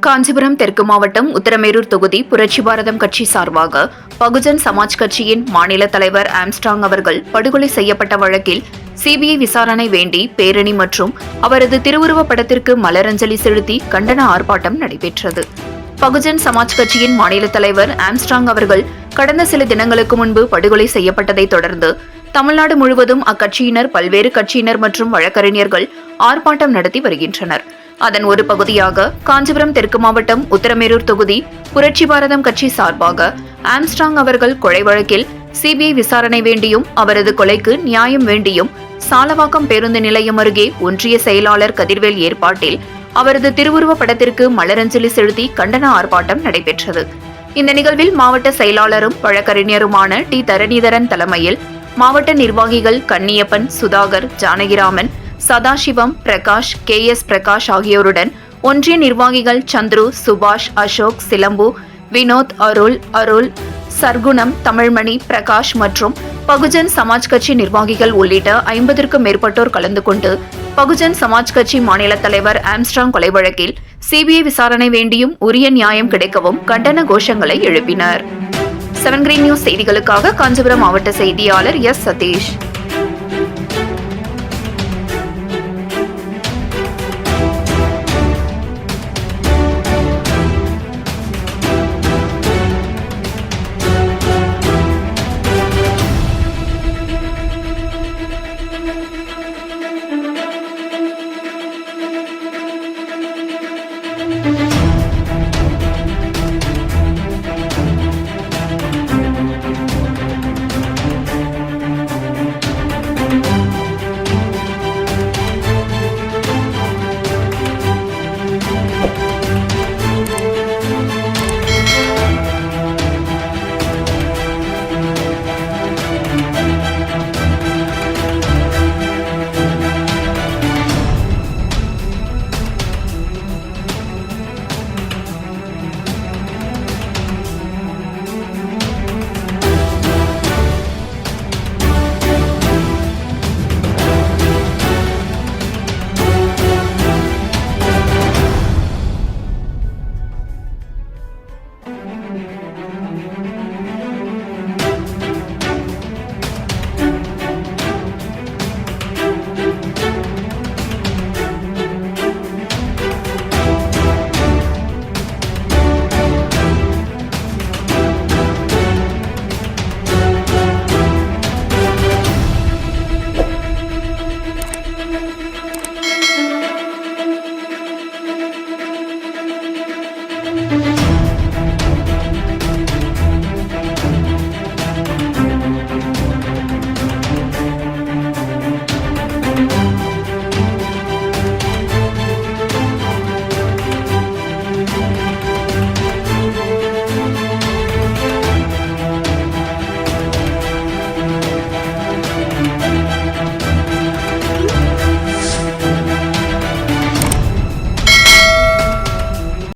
காஞ்சிபுரம் தெற்கு மாவட்டம் உத்தரமேரூர் தொகுதி புரட்சி பாரதம் கட்சி சார்பாக பகுஜன் சமாஜ் கட்சியின் மாநில தலைவர் ஆம்ஸ்ட்ராங் அவர்கள் படுகொலை செய்யப்பட்ட வழக்கில் சிபிஐ விசாரணை வேண்டி பேரணி மற்றும் அவரது திருவுருவப் படத்திற்கு மலரஞ்சலி செலுத்தி கண்டன ஆர்ப்பாட்டம் நடைபெற்றது. பகுஜன் சமாஜ் கட்சியின் மாநில தலைவர் ஆம்ஸ்ட்ராங் அவர்கள் கடந்த சில தினங்களுக்கு முன்பு படுகொலை செய்யப்பட்டதை தொடர்ந்து தமிழ்நாடு முழுவதும் அக்கட்சியினர் பல்வேறு கட்சியினர் மற்றும் வழக்கறிஞர்கள் ஆர்ப்பாட்டம் நடத்தி வருகின்றனர். அதன் ஒரு பகுதியாக காஞ்சிபுரம் தெற்கு மாவட்டம் உத்தரமேரூர் தொகுதி புரட்சி பாரதம் கட்சி சார்பாக ஆம்ஸ்ட்ராங் அவர்கள் கொலை வழக்கில் சிபிஐ விசாரணை வேண்டியும் அவரது கொலைக்கு நியாயம் வேண்டியும் சாலவாக்கம் பேருந்து நிலையம் அருகே ஒன்றிய செயலாளர் கதிர்வேல் ஏற்பாட்டில் அவரது திருவுருவப் படத்திற்கு மலரஞ்சலி செலுத்தி கண்டன ஆர்ப்பாட்டம் நடைபெற்றது. இந்த நிகழ்வில் மாவட்ட செயலாளரும் வழக்கறிஞருமான டி தரணிதரன் தலைமையில் மாவட்ட நிர்வாகிகள் கன்னியப்பன், சுதாகர், ஜானகிராமன், சதாசிவம், பிரகாஷ், KS பிரகாஷ் ஆகியோருடன் ஒன்றிய நிர்வாகிகள் சந்துரு, சுபாஷ், அசோக், சிலம்பு, வினோத், அருள், சர்க்குணம், தமிழ்மணி, பிரகாஷ் மற்றும் பகுஜன் சமாஜ் கட்சி நிர்வாகிகள் உள்ளிட்ட 50க்கும் மேற்பட்டோர் கலந்து கொண்டு பகுஜன் சமாஜ் கட்சி மாநில தலைவர் ஆம்ஸ்ட்ராங் கொலை வழக்கில் சிபிஐ விசாரணை வேண்டியும் உரிய நியாயம் கிடைக்கவும் கண்டன கோஷங்களை எழுப்பினர். 7 Green News செய்திகளுக்காக காஞ்சிபுரம் மாவட்ட செய்தியாளர் S. சதீஷ்.